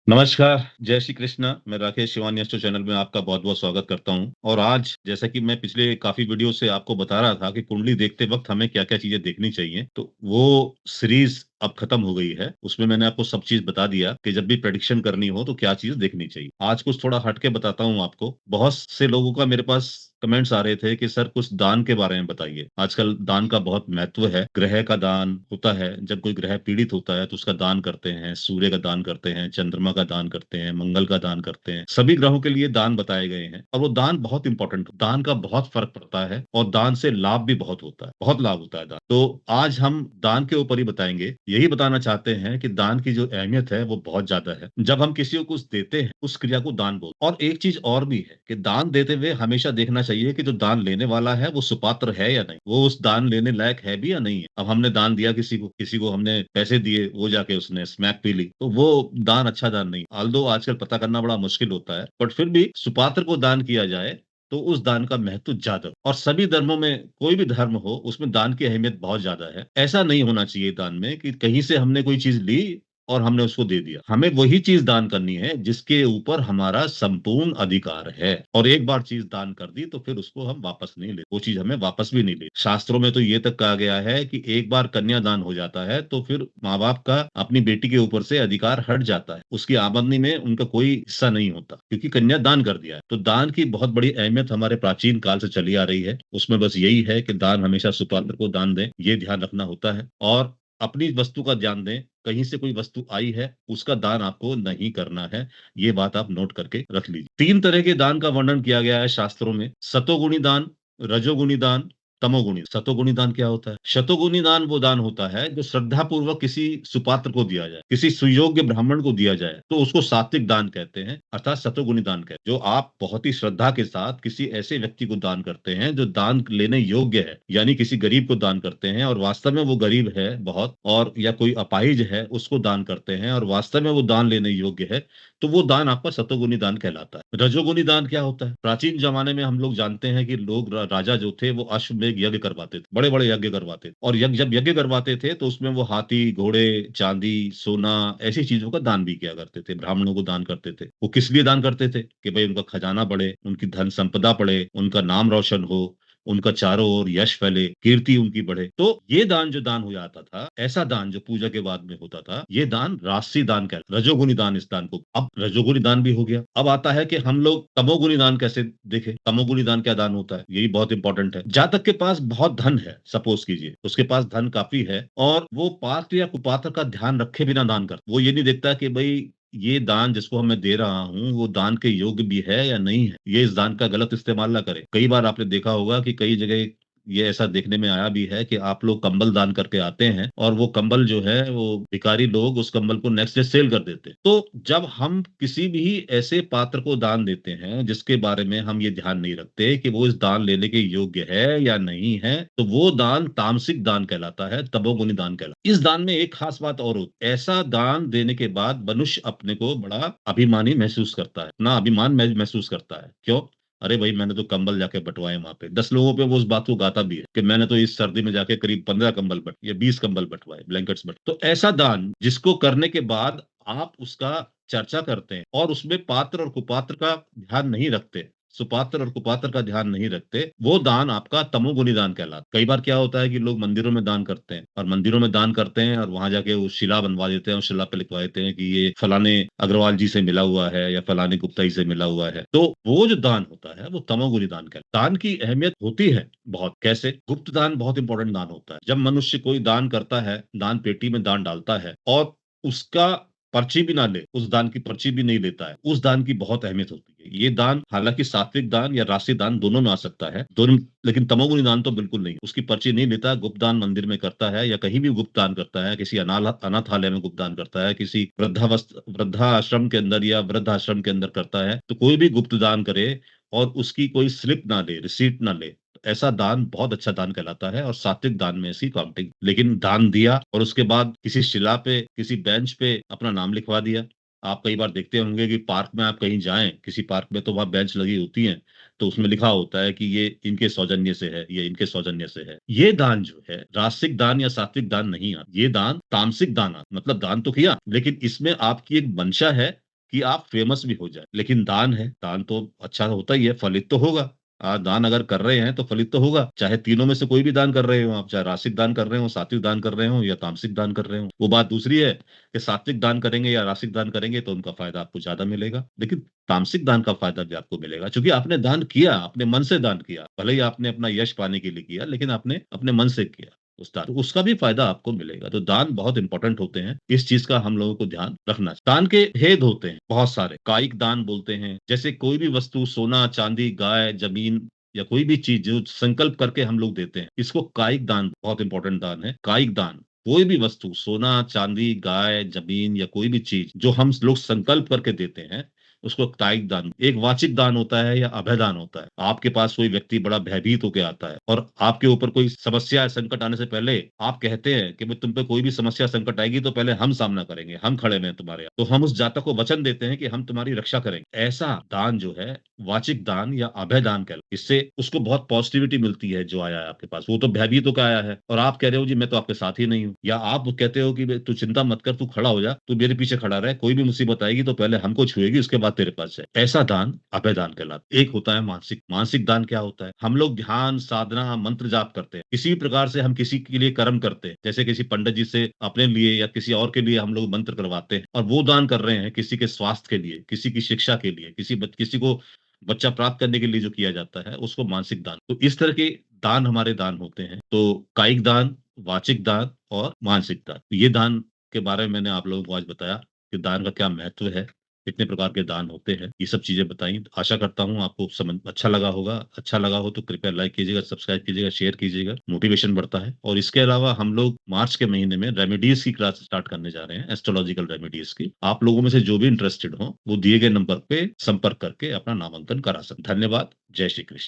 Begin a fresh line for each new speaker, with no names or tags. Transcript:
नमस्कार, जय श्री कृष्ण। मैं राकेश शिवानी एस्ट्रो चैनल में आपका बहुत-बहुत स्वागत करता हूँ। और आज जैसा कि मैं पिछले काफ़ी वीडियो से आपको बता रहा था कि कुंडली देखते वक़्त हमें क्या-क्या चीज़ें देखनी चाहिए, तो वो सीरीज़ अब खत्म हो गई है। उसमें मैंने आपको सब चीज़ बता दिया कि जब भी प्रेडिक्शन करनी हो तो क्या चीज़ देखनी चाहिए। आज कुछ थोड़ा हट के बताता हूँ आपको। बहुत से लोगों का मेरे पास कमेंट्स आ रहे थे कि सर कुछ दान के बारे में बताइए। आजकल दान का बहुत महत्व है। ग्रह का दान होता है, जब कोई ग्रह पीड़ित होता है तो उसका दान करते हैं, सूर्य का दान करते हैं, चंद्रमा का दान करते हैं, मंगल का दान करते हैं। सभी ग्रहों के लिए दान बताए गए हैं और वो दान बहुत इंपॉर्टेंट, दान का बहुत फ़र्क पड़ता है और दान से लाभ भी बहुत होता है, बहुत लाभ होता है दान। तो आज हम दान के ऊपर ही बताएँगे। यही बताना चाहते हैं कि दान की जो अहमियत है वो बहुत ज़्यादा है। जब हम किसी को कुछ देते हैं, उस क्रिया को दान बोलते हैं। और एक चीज़ और भी है कि दान देते हुए हमेशा देखना चाहिए कि जो दान लेने वाला है वो सुपात्र है या नहीं, वो उस दान लेने लायक है भी या नहीं है। अब हमने दान दिया किसी को हमने पैसे दिए, वो जाके उसने स्मैक पी ली, तो वो दान अच्छा दान नहीं। ऑल्दो आजकल पता करना बड़ा मुश्किल होता है, बट फिर भी सुपात्र को दान किया जाए तो उस दान का महत्व ज़्यादा। और सभी धर्मों में, कोई भी धर्म हो, उसमें दान की अहमियत बहुत ज़्यादा है। ऐसा नहीं होना चाहिए दान में कि कहीं से हमने कोई चीज़ ली और हमने उसको दे दिया। हमें वही चीज़ दान करनी है जिसके ऊपर हमारा संपूर्ण अधिकार है। और एक बार चीज़ दान कर दी तो फिर उसको हम वापस नहीं लेते। वो चीज़ हमें वापस भी नहीं लेनी। शास्त्रों में तो ये तक कहा गया है कि एक बार कन्यादान हो जाता है तो फिर माँ-बाप का अपनी बेटी के ऊपर से अधिकार हट जाता है। उसकी आमदनी में उनका कोई हिस्सा नहीं होता, क्योंकि कन्या दान कर दिया है। तो दान की बहुत बड़ी अहमियत हमारे प्राचीन काल से चली आ रही है। उसमें बस यही है कि दान हमेशा सुपात्र को दान दें, ये ध्यान रखना होता है। और अपनी वस्तु का ध्यान दें, कहीं से कोई वस्तु आई है, उसका दान आपको नहीं करना है। ये बात आप नोट करके रख लीजिए। 3 तरह के दान का वर्णन किया गया है शास्त्रों में, सतोगुणी दान, रजोगुणी दान, तमोगुणी। सतोगुणी दान क्या होता है? शतोगुणी दान वो दान होता है जो श्रद्धापूर्वक किसी सुपात्र को दिया जाए, किसी सुयोग्य ब्राह्मण को दिया जाए, तो उसको सात्विक दान कहते हैं, अर्थात सतोगुणी दान कहते हैं। जो आप बहुत ही श्रद्धा के साथ किसी ऐसे व्यक्ति को दान करते हैं जो दान लेने योग्य है, यानी किसी गरीब को दान करते हैं और वास्तव में वो गरीब है बहुत, और या कोई अपाहिज है उसको दान करते हैं और वास्तव में वो दान लेने योग्य है, तो वो दान आपका सतोगुणी दान कहलाता है। रजोगुणी दान क्या होता है? प्राचीन जमाने में हम लोग जानते हैं कि लोग राजा जो थे वो अश्वमेध यज्ञ करवाते थे, बड़े-बड़े यज्ञ करवाते थे। और जब यज्ञ करवाते थे तो उसमें वो हाथी, घोड़े, चांदी, सोना, ऐसी चीज़ों का दान भी किया करते थे, ब्राह्मणों को दान करते थे। वो किस लिए दान करते थे? कि भई उनका खजाना बढ़े, उनकी धन संपदा बढ़े, उनका नाम रोशन हो, उनका चारों ओर यश फैले, कीर्ति उनकी बढ़े। तो ये दान जो दान हो जाता था, ऐसा दान जो पूजा के बाद में होता था, ये दान राजसी दान कहलाता, रजोगुणी दान इस दान को। अब रजोगुणी दान भी हो गया। अब आता है कि हम लोग तमोगुणी दान कैसे देखें? तमोगुणी दान क्या दान होता है? यही बहुत इंपॉर्टेंट है। जातक के पास बहुत धन है, सपोज कीजिए, उसके पास धन काफ़ी है और वो पात्र या कुपात्र का ध्यान रखे बिना दान करता। वो ये नहीं देखता कि भई ये दान जिसको मैं दे रहा हूँ, वो दान के योग्य भी है या नहीं है। ये इस दान का गलत इस्तेमाल ना करे। कई बार आपने देखा होगा कि कई जगह ये ऐसा देखने में आया भी है कि आप लोग कंबल दान करके आते हैं और वो कंबल जो है, वो भिखारी लोग उस कंबल को नेक्स्ट डे सेल कर देते हैं। तो जब हम किसी भी ऐसे पात्र को दान देते हैं, जिसके बारे में हम ये ध्यान नहीं रखते कि वो इस दान लेने के योग्य है या नहीं है, तो वो दान तामसिक दान कहलाता है, तमोगुणी दान कहलाता है। इस दान में एक खास बात और होती है, ऐसा दान देने के बाद मनुष्य अपने को बड़ा अभिमानी महसूस करता है, अपना अभिमान महसूस करता है। क्यों? अरे भाई, मैंने तो कंबल जाके बँटवाए वहाँ पे। 10 लोगों पे वो उस बात को गाता भी है कि मैंने तो इस सर्दी में जाके करीब 15 कंबल बट या 20 कंबल बँटवाए, ब्लैंकेट्स तो ऐसा दान जिसको करने के बाद आप उसका चर्चा करते हैं और उसमें पात्र और कुपात्र का ध्यान नहीं रखते, सुपात्र और कुपात्र का ध्यान नहीं रखते, वो दान आपका तमोगुणी दान कहलाता है। कई बार क्या होता है कि लोग मंदिरों में दान करते हैं और मंदिरों में दान करते हैं और वहाँ जाके वो शिला बनवा देते हैं और शिला पे लिखवा देते हैं कि ये फलाने अग्रवाल जी से मिला हुआ है या फलाने गुप्ता जी से मिला हुआ है। तो वो जो दान होता है वो तमोगुणी दान कहलाता है। दान की अहमियत होती है बहुत। कैसे? गुप्त दान बहुत इंपॉर्टेंट दान होता है। जब मनुष्य कोई दान करता है, दान पेटी में दान डालता है और उसका पर्ची भी ना ले, उस दान की पर्ची भी नहीं लेता है, उस दान की बहुत अहमियत होती है। ये दान हालाँकि सात्विक दान या राशि दान दोनों में आ सकता है, दोनों, लेकिन तमोगुणी दान तो बिल्कुल नहीं। उसकी पर्ची नहीं लेता, गुप्त दान मंदिर में करता है या कहीं भी गुप्त दान करता है, किसी अनाथालय में गुप्त दान करता है, किसी वृद्धाश्रम के अंदर या वृद्धाश्रम के अंदर करता है, तो कोई भी गुप्त दान करे और उसकी कोई स्लिप ना ले, रिसीट ना ले, तो ऐसा दान बहुत अच्छा दान कहलाता है और सात्विक दान में ऐसी काउंटिंग। लेकिन दान दिया और उसके बाद किसी शिला पे, किसी बेंच पे अपना नाम लिखवा दिया। आप कई बार देखते होंगे कि पार्क में आप कहीं जाएँ, किसी पार्क में तो वहाँ बेंच लगी होती हैं, तो उसमें लिखा होता है कि ये इनके सौजन्य से है, ये इनके सौजन्य से है। ये दान जो है, राजसिक दान या सात्विक दान नहीं आता। ये दान तामसिक दान आता। मतलब दान तो किया, लेकिन इसमें आपकी एक मंशा है कि आप फेमस भी हो जाए। लेकिन दान है, दान तो अच्छा होता ही है, फलित तो होगा। दान अगर कर रहे हैं तो फलित तो होगा, चाहे तीनों में से कोई भी दान कर रहे हो आप, चाहे राशिक दान कर रहे हो, सात्विक दान कर रहे हो या तामसिक दान कर रहे हो। वो बात दूसरी है कि सात्विक दान करेंगे या राशिक दान करेंगे तो उनका फायदा आपको ज्यादा मिलेगा, लेकिन तामसिक दान का फायदा भी आपको मिलेगा, क्योंकि आपने दान किया, अपने मन से दान किया। भले ही आपने अपना यश पाने के लिए किया, लेकिन आपने अपने मन से किया उस दान, तो उसका भी फायदा आपको मिलेगा। तो दान बहुत इंपॉर्टेंट होते हैं, इस चीज का हम लोगों को ध्यान रखना चाहिए। दान के भेद होते हैं बहुत सारे। कायिक दान बोलते हैं, जैसे कोई भी वस्तु, सोना चांदी, गाय, जमीन या कोई भी चीज जो संकल्प करके हम लोग देते हैं, इसको कायिक दान, बहुत इंपॉर्टेंट दान है कायिक दान। कोई भी वस्तु, सोना चांदी, गाय, जमीन या कोई भी चीज जो हम लोग संकल्प करके देते हैं, उसको कायिक दान। एक वाचिक दान होता है या अभय दान होता है। आपके पास कोई व्यक्ति बड़ा भयभीत होकर आता है और आपके ऊपर कोई समस्या या संकट आने से पहले आप कहते हैं कि भाई तुम पे कोई भी समस्या संकट आएगी तो पहले हम सामना करेंगे, हम खड़े हैं तुम्हारे यहाँ। तो हम उस जातक को वचन देते हैं कि हम तुम्हारी रक्षा करेंगे। ऐसा दान जो है वाचिक दान या अभय दान कहलाता है। इससे उसको बहुत पॉजिटिविटी मिलती है जो आया है आपके पास। वो तो भयभीत होकर आया है और आप कह रहे हो जी मैं तो आपके साथ ही नहीं हूँ, या आप कहते हो कि भाई तू चिंता मत कर, तू खड़ा हो जा, तू मेरे पीछे खड़ा रहे, कोई भी मुसीबत आएगी तो पहले हमको छुएगी, उसके बाद तेरे पास है। ऐसा दान अभय दान कहलाता है। एक होता है मानसिक। मानसिक दान क्या होता है? हम लोग ध्यान साधना मंत्र जाप करते हैं, किसी भी प्रकार से हम किसी के लिए कर्म करते हैं, जैसे किसी पंडित जी से अपने लिए या किसी और के लिए हम लोग मंत्र करवाते हैं, और वो दान कर रहे हैं किसी के स्वास्थ्य के लिए, किसी की शिक्षा के लिए, किसी को बच्चा प्राप्त करने के लिए जो किया जाता है, उसको मानसिक दान। तो इस तरह के दान हमारे दान होते हैं। तो कायिक दान, वाचिक दान और मानसिक दान, ये दान के बारे में मैंने आप लोगों को आज बताया कि दान का क्या महत्व है, कितने प्रकार के दान होते हैं, ये सब चीजें बताई। आशा करता हूँ आपको समझ अच्छा लगा होगा। अच्छा लगा हो तो कृपया लाइक कीजिएगा, सब्सक्राइब कीजिएगा, शेयर कीजिएगा, मोटिवेशन बढ़ता है। और इसके अलावा हम लोग मार्च के महीने में रेमेडीज की क्लास स्टार्ट करने जा रहे हैं, एस्ट्रोलॉजिकल रेमेडीज की। आप लोगों में से जो भी इंटरेस्टेड हो वो दिए गए नंबर पे संपर्क करके अपना नामांकन करा सकते। धन्यवाद। जय श्री कृष्ण।